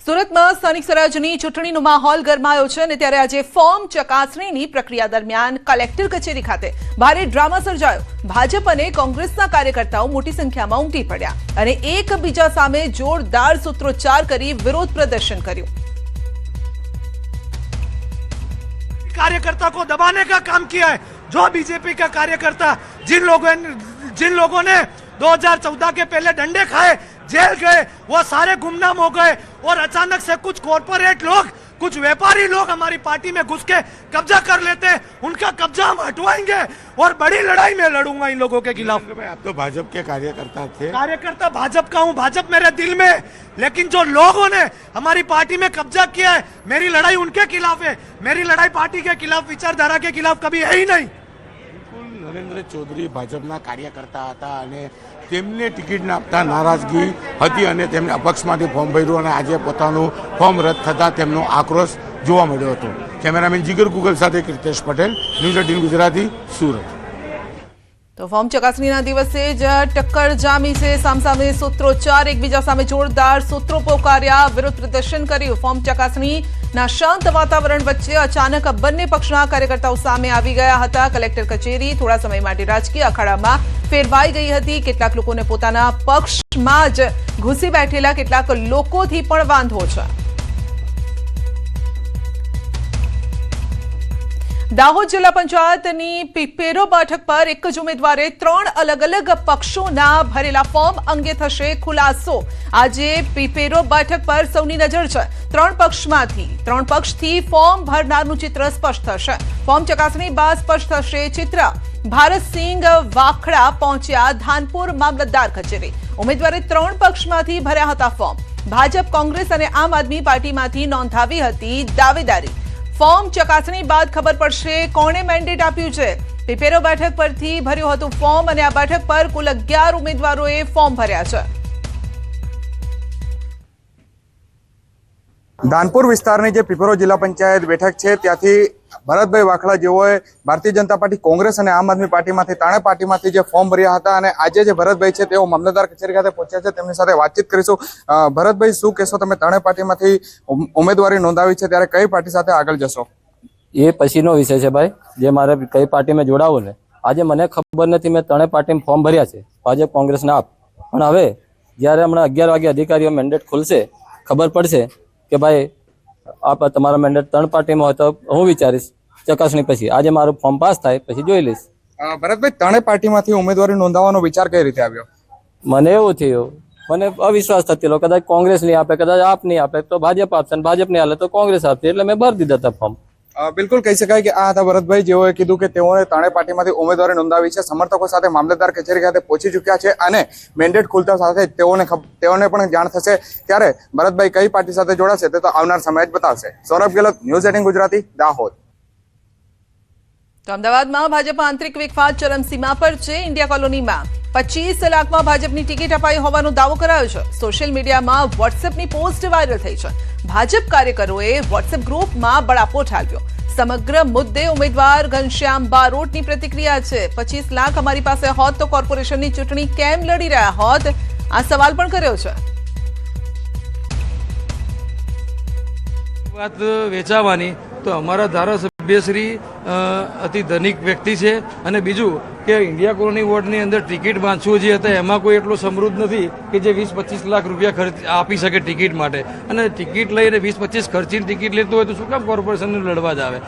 સુરતમાં સ્થાનિક સ્વરાજની ચૂંટણીનો માહોલ ગરમાયો છે અને ત્યારે આજે ફોર્મ ચકાસણીની પ્રક્રિયા દરમિયાન કલેક્ટર કચેરી ખાતે ભારે ડ્રામા સર્જાયો। ભાજપ અને કોંગ્રેસના કાર્યકર્તાઓ મોટી સંખ્યામાં ઉમટી પડ્યા અને એકબીજા સામે જોરદાર સૂત્રોચ્ચાર કરી વિરોધ પ્રદર્શન કર્યું। कार्यकर्ता को दबाने का काम किया है। जो बीजेपी का कार्यकर्ता जिन लोगों ने 2014 के पहले डंडे खाए, जेल गए, वो सारे गुमनाम हो गए और अचानक से कुछ कॉर्पोरेट लोग, कुछ व्यापारी लोग हमारी पार्टी में घुस के कब्जा कर लेते हैं। उनका कब्जा हम हटवाएंगे और बड़ी लड़ाई में लड़ूंगा इन लोगों के खिलाफ। आप तो भाजपा के कार्यकर्ता थे। कार्यकर्ता भाजपा का हूँ, भाजपा मेरे दिल में, लेकिन जो लोगों ने हमारी पार्टी में कब्जा किया है, मेरी लड़ाई उनके खिलाफ है। मेरी लड़ाई पार्टी के खिलाफ, विचारधारा के खिलाफ कभी है ही नहीं। नरेंद्र चौधरी भाजपना कार्यकर्ता હતા અને તેમને ટિકિટ આપતા નારાજગી હતી અને તેમને અપક્ષમાંથી ફોર્મ ભર્યું અને આજે પોતાનું ફોર્મ રદ થતા તેમનો આક્રોશ જોવા મળ્યો હતો। કેમેરામેન જીગર ગુગલ સાથે કૃતેશ પટેલ, ન્યૂઝ 18 ગુજરાતી, સુરત। તો ફોર્મ ચકાસણીના દિવસે જ ટક્કર જામી છે। સામસામે સૂત્રોચ્ચાર, એકબીજા સામે જોરદાર સૂત્રો પોકાર્યા, વિરોધ પ્રદર્શન કર્યું। ફોર્મ ચકાસણીના શાંત વાતાવરણ વચ્ચે અચાનક બંને પક્ષના કાર્યકર્તાઓ સામે આવી ગયા હતા। કલેક્ટર કચેરી થોડા સમય માટે રાજકીય અખાડામાં ફેરવાઈ ગઈ હતી। કેટલાક લોકોને પોતાના પક્ષમાં જ ઘૂસી બેઠેલા કેટલાક લોકોથી પણ વાંધો છે। દાહોદ જિલ્લા પંચાયતની પીપેરો બેઠક પર એક જ ઉમેદવારે 3 અલગ અલગ પક્ષોના ભરેલા ફોર્મ અંગે થશે ખુલાસો। આજે પીપેરો બેઠક પર સૌની નજર છે। 3 પક્ષથી ફોર્મ ભરનારનું ચિત્ર સ્પષ્ટ થશે। ફોર્મ ચકાસણી બાદ સ્પષ્ટ થશે ચિત્ર। ભારતસિંહ વાખડા પહોંચ્યા ધાનપુર મામલતદાર કચેરી। ઉમેદવારે 3 પક્ષમાંથી ભર્યા હતા ફોર્મ। ભાજપ, કોંગ્રેસ અને આમ આદમી પાર્ટીમાંથી નોંધાવી હતી દાવેદારી। ફોર્મ ચકાસણી બાદ ખબર પડશે કોણે મેન્ડેટ આપ્યું છે। પીપેરો બેઠક પરથી ભર્યું હતું ફોર્મ અને આ બેઠક પર કુલ 11 ઉમેદવારોએ ફોર્મ ભર્યા છે। ધાનપુર વિસ્તારની જે પીપેરો જિલ્લા પંચાયત બેઠક છે ત્યાંથી ભરતભાઈ વાખડા જેઓએ ભારતીય જનતા પાર્ટી, કોંગ્રેસ અને આમ આદમી પાર્ટીમાંથી ત્રણેય પાર્ટીમાંથી જે ફોર્મ ભર્યા હતા અને આજે જે ભરતભાઈ છે તેઓ મામલતદાર કચેરી ખાતે પહોંચ્યા છે। તેમની સાથે વાતચીત કરીશું। ભરતભાઈ, શું કહેશો, તમે ત્રણેય પાર્ટીમાંથી ઉમેદવારી નોંધાવી છે ત્યારે કઈ પાર્ટી સાથે આગળ જશો? એ પછીનો વિષય છે ભાઈ। જે મારે કઈ પાર્ટીમાં જોડાવું ને, આજે મને ખબર નથી। મેં ત્રણેય પાર્ટીમાં ફોર્મ ભર્યા છે, ભાજપ, કોંગ્રેસ ને આપ। પણ હવે જ્યારે હમણાં 11 વાગે અધિકારીઓ મેન્ડેટ ખુલશે, ખબર પડશે કે ભાઈ આપ તમારા મેન્ડેટ 3 પાર્ટીમાં હોય તો હું વિચારીશ ચકાસણી પછી। આજે મારું ફોર્મ પાસ થાય પછી જોઈ લઈશ। ભરતભાઈ, ત્રણેય પાર્ટીમાંથી ઉમેદવારી નોંધાવવાનો વિચાર કઈ રીતે આવ્યો? મને એવું થયું, મને અવિશ્વાસ થયેલો, કદાચ કોંગ્રેસ નહીં આપે, કદાચ આપ નહીં આપે તો ભાજપ આપશે, ભાજપ નહીં હાલે તો કોંગ્રેસ આપશે, એટલે મેં ભરી દીધા હતા ફોર્મ। બિલકુલ કહી શકાય કે આ હતા ભરતભાઈ જેઓએ કીધું કે તેઓને ત્રણેય પાર્ટીમાંથી ઉમેદવારી નોંધાવી છે। સમર્થકો સાથે મામલતદાર કચેરી ખાતે પહોંચી ચૂક્યા છે અને મેન્ડેટ ખુલતા સાથે તેઓને પણ જાણ થશે। ત્યારે ભરતભાઈ કઈ પાર્ટી સાથે જોડાશે તે તો આવનાર સમય જ બતાવશે। સૌરભ ગેહલોત, ન્યૂઝ 18 ગુજરાતી, દાહોદ। તો અમદાવાદમાં ભાજપ આંતરિક વિખવાદ ચરમસીમા પર છે। ઇન્ડિયા કોલોનીમાં 25 લાખમાં ભાજપની ટિકિટ અપાઈ હોવાનો દાવો કરાયો છે। સોશિયલ મીડિયામાં વોટ્સએપની પોસ્ટ વાયરલ થઈ છે। ભાજપ કાર્યકરોએ વોટ્સએપ ગ્રુપમાં બળાપો ઠાલવ્યો। સમગ્ર મુદ્દે ઉમેદવાર ઘનશ્યામ બારોટની પ્રતિક્રિયા છે। 25 લાખ અમારી પાસે હોત તો કોર્પોરેશનની ચૂંટણી કેમ લડી રહ્યા હોત, આ સવાલ પણ કર્યો છે। વાત વેચાવાની તો અમારા ધારાસભ્યશ્રી અતિ ધનિક વ્યક્તિ છે અને બીજું કે ઇન્ડિયા કોલોની વોર્ડની અંદર ટિકિટ બાંધવું જે હતા એમાં કોઈ એટલો સમૃદ્ધ નથી કે જે 20-25 લાખ રૂપિયા ખર્ચ આપી શકે ટિકિટ માટે। અને ટિકિટ લઈને 20-25 ખર્ચીને ટિકિટ લેતો હોય તો શું કામ કોર્પોરેશનને લડવા જ આવે?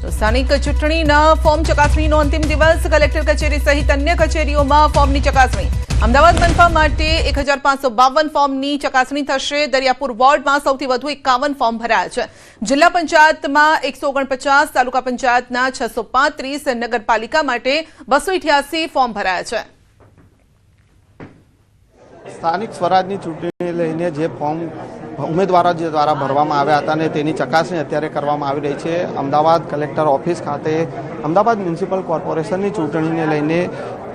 તો સ્થાનિક ચૂંટણીના ફોર્મ ચકાસણીનો અંતિમ દિવસ। કલેક્ટર કચેરી સહિત અન્ય કચેરીઓમાં ફોર્મની ચકાસણી। અમદાવાદ મનપા માટે 1552 ફોર્મની ચકાસણી થશે। દરિયાપુર વોર્ડમાં સૌથી વધુ 51 ફોર્મ ભરાયા છે। જિલ્લા પંચાયતમાં 149, તાલુકા પંચાયતના 635, નગરપાલિકા માટે 288 ફોર્મ ભરાયા છે। સ્થાનિક સ્વરાજની ચૂંટણીને લઈને જે ફોર્મ ઉમેદવારો દ્વારા ભરવામાં આવ્યા હતા અને તેની ચકાસણી અત્યારે કરવામાં આવી રહી છે। અમદાવાદ કલેક્ટર ઓફિસ ખાતે અમદાવાદ મ્યુનિસિપલ કોર્પોરેશનની ચૂંટણીને લઈને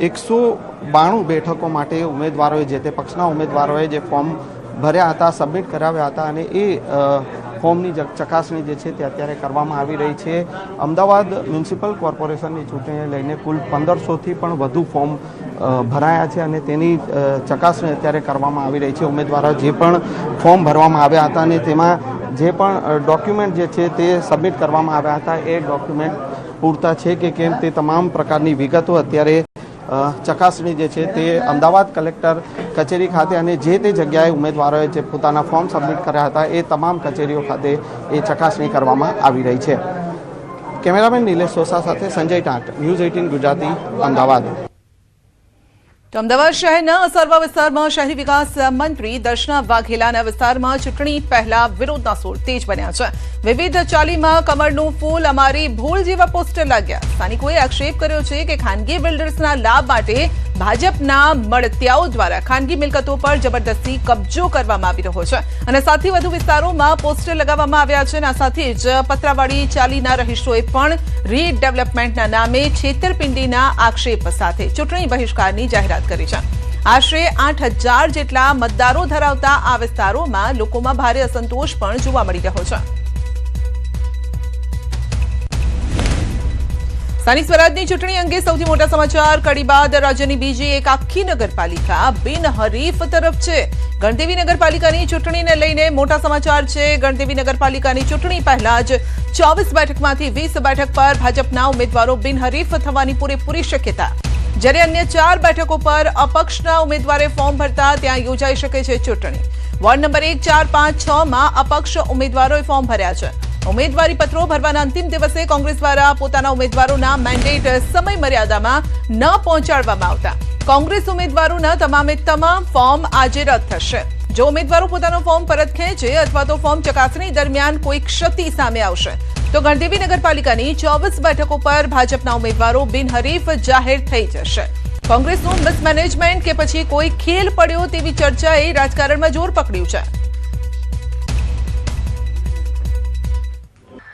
192 બેઠકો માટે ઉમેદવારોએ, જે તે પક્ષના ઉમેદવારોએ જે ફોર્મ ભર્યા હતા, સબમિટ કરાવ્યા હતા અને એ ફોર્મની ચકાસણી જે છે તે અત્યારે કરવામાં આવી રહી છે. અમદાવાદ મ્યુનિસિપલ કોર્પોરેશનની ચૂંટણીને લઈને કુલ 1500થી પણ વધુ ફોર્મ ભરાયા છે અને તેની ચકાસણી અત્યારે કરવામાં આવી રહી છે. ઉમેદવારો જે પણ ફોર્મ ભરવામાં આવ્યા હતા અને તેમાં જે પણ ડોક્યુમેન્ટ જે છે તે સબમિટ કરવામાં આવ્યા હતા એ ડોક્યુમેન્ટ પૂરતા છે કે કેમ તે તમામ પ્રકારની વિગતો અત્યારે ચકાસણી જે છે તે અમદાવાદ કલેક્ટર કચેરી ખાતે અને જે તે જગ્યાએ ઉમેદવારોએ જે પોતાના ફોર્મ સબમિટ કર્યા હતા એ તમામ કચેરીઓ ખાતે એ ચકાસણી કરવામાં આવી રહી છે. કેમેરામેન નિલેશ સોસા સાથે સંજય ટાંક, ન્યૂઝ 18 ગુજરાતી, અમદાવાદ. તો અમદાવાદ શહેરના અસરવા વિસ્તારમાં શહેરી વિકાસ મંત્રી દર્શના વાઘેલાના વિસ્તારમાં ચૂંટણી પહેલા વિરોધના સૂર તેજ બન્યા છે. વિવિધ ચાલીમાં કમળનું ફૂલ, અમારી ભૂલ જેવા પોસ્ટર લાગ્યા. સ્થાનિકોએ આક્ષેપ કર્યો છે કે ખાનગી બિલ્ડર્સના લાભ માટે ભાજપના મળતિયાઓ દ્વારા ખાનગી મિલકતો પર જબરદસ્તી કબજો કરવામાં આવી રહ્યો છે અને સાથે વધુ વિસ્તારોમાં પોસ્ટર લગાવવામાં આવ્યા છે. અને સાથે જ પતરાવાડી ચાલીના રહીશોએ પણ રીડેવલપમેન્ટના નામે છેતરપિંડીના આક્ષેપ સાથે ચૂંટણી બહિષ્કારની જાહેરાત કરી છે. આશરે 8000 જેટલા મતદારો ધરાવતા આ વિસ્તારોમાં લોકોમાં ભારે અસંતોષ પણ જોવા મળી રહ્યો છે. સ્થાનિક સ્વરાજની ચૂંટણી અંગે સૌથી મોટા સમાચાર. કડી બાદ રાજ્યની બીજી એક આખી નગરપાલિકા બિનહરીફ તરફ છે. ગણદેવી નગરપાલિકાની ચૂંટણીને લઈને મોટા સમાચાર છે. ગણદેવી નગરપાલિકાની ચૂંટણી પહેલા જ 24 બેઠકમાંથી 20 બેઠક પર ભાજપના ઉમેદવારો બિનહરીફ થવાની પૂરેપૂરી શક્યતા. જ્યારે અન્ય 4 બેઠકો પર અપક્ષના ઉમેદવારે ફોર્મ ભરતા ત્યાં યોજાઈ શકે છે ચૂંટણી. વોર્ડ નંબર 1, 4, 5, 6 માં અપક્ષ ઉમેદવારોએ ફોર્મ ભર્યા છે. ઉમેદવારી પત્રો ભરવાના અંતિમ દિવસે કોંગ્રેસ દ્વારા પોતાના ઉમેદવારોના મેન્ડેટ સમય મર્યાદામાં ન પહોંચાડવામાં આવતા કોંગ્રેસ ઉમેદવારોના તમામે તમામ ફોર્મ આજે રદ થશે. જો ઉમેદવારો પોતાનો ફોર્મ પરત ખેંચે અથવા તો ફોર્મ ચકાસણી દરમિયાન કોઈ ક્ષતિ સામે આવશે તો ગણદેવી નગરપાલિકાની 24 બેઠકો પર ભાજપના ઉમેદવારો બિનહરીફ જાહેર થઈ જશે. કોંગ્રેસનું મિસમેનેજમેન્ટ કે પછી કોઈ ખેલ પડ્યો તેવી ચર્ચાએ રાજકારણમાં જોર પકડ્યું છે.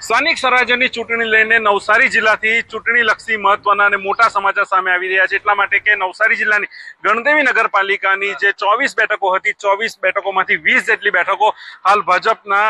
સ્થાનિક સ્વરાજ્યની ચૂંટણી લઈને નવસારી જિલ્લાથી ચૂંટણીલક્ષી મહત્વના અને મોટા સમાચાર સામે આવી રહ્યા છે. એટલા માટે કે નવસારી જિલ્લાની ગણદેવી નગરપાલિકાની જે 24 બેઠકો હતી, 24 બેઠકોમાંથી 20 જેટલી બેઠકો હાલ ભાજપના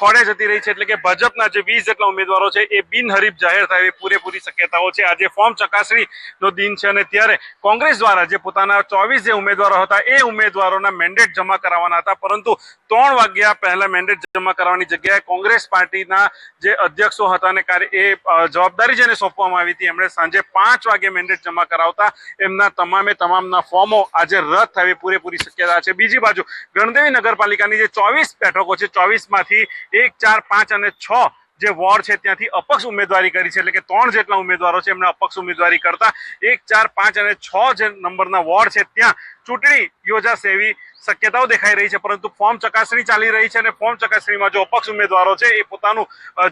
ખોળે જતી રહી છે. એટલે કે ભાજપના જે 20 જેટલા ઉમેદવારો છે એ બિનહરીફ જાહેર થાય એવી પૂરેપૂરી શક્યતાઓ છે. આજે ફોર્મ ચકાસણીનો દિન છે અને ત્યારે કોંગ્રેસ દ્વારા જે પોતાના 24 જે ઉમેદવારો હતા એ ઉમેદવારોના મેન્ડેટ જમા કરાવવાના હતા, પરંતુ 3 વાગ્યા પહેલા મેન્ડેટ જમા કરાવવાની જગ્યાએ કોંગ્રેસ પાર્ટીના જે અધ્યક્ષો હતા અને એ જવાબદારી જેને સોંપવામાં આવી હતી એમણે સાંજે 5 વાગે મેન્ડેટ જમા કરાવતા એમના તમામના ફોર્મો આજે રદ થવી પૂરેપૂરી શક્યતા છે. બીજી બાજુ ગણદેવી નગરપાલિકાની જે 24 બેઠકો છે, 24માંથી 1, 4, 5 અને 6 જે વોર્ડ છે ત્યાંથી અપક્ષ ઉમેદવારી કરી છે. એટલે કે 3 જેટલા ઉમેદવારો છે એમણે અપક્ષ ઉમેદવારી કરતા 1, 4, 5 અને 6 જે નંબરના વોર્ડ છે ત્યાં ચૂંટણી યોજાશે એવી શક્યતાઓ દેખાઈ રહી છે. પરંતુ ફોર્મ ચકાસણી ચાલી રહી છે અને ફોર્મ ચકાસણીમાં જો અપક્ષ ઉમેદવારો છે એ પોતાનું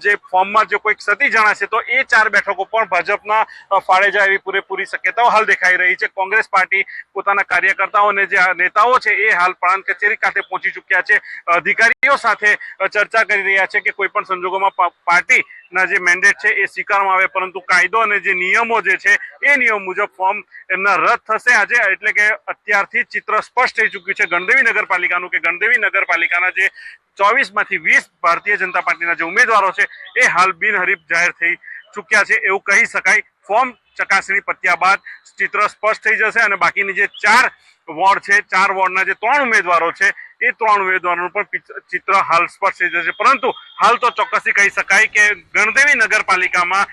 જે ફોર્મમાં જો કોઈ ક્ષતિ જણાશે તો એ 4 બેઠકો પણ ભાજપના ફાળે જાય એવી પૂરેપૂરી શક્યતાઓ હાલ દેખાઈ રહી છે. કોંગ્રેસ પાર્ટી પોતાના કાર્યકર્તાઓ અને જે નેતાઓ છે એ હાલ પ્રાંત કચેરી ખાતે પહોંચી ચૂક્યા છે. અધિકારીઓ સાથે ચર્ચા કરી રહ્યા છે કે કોઈ પણ સંજોગોમાં પાર્ટીના જે મેન્ડેટ છે એ સ્વીકારવામાં આવે, પરંતુ કાયદો અને જે નિયમો જે છે એ નિયમ મુજબ ફોર્મ એમના રદ થશે આજે. એટલે કે અત્યારથી ચિત્ર સ્પષ્ટ થઈ ચૂક્યું છે ગણદેવી નગરપાલિકાનું કે ગણદેવી નગરપાલિકાના જે 24માંથી 20 ભારતીય જનતા પાર્ટીના જે ઉમેદવારો છે એ હાલ બિનહરીફ જાહેર થઈ ચૂક્યા છે એવું કહી શકાય. ફોર્મ ચકાસણી પત્યા બાદ ચિત્ર સ્પષ્ટ થઈ જશે અને બાકીની જે 4 વોર્ડ છે, 4 વોર્ડના જે 3 ઉમેદવારો છે એ 3 ઉમેદવારોનું પણ ચિત્ર હાલ સ્પષ્ટ થઈ જશે. પરંતુ હાલ તો ચોક્કસથી કહી શકાય કે ગણદેવી નગરપાલિકામાં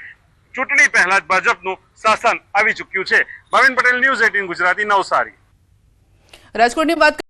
ચૂંટણી પહેલા જ ભાજપનું શાસન આવી ચૂક્યું છે. ભાવિન પટેલ, ન્યૂઝ 18 ગુજરાતી, નવસારી. રાજકોટની વાત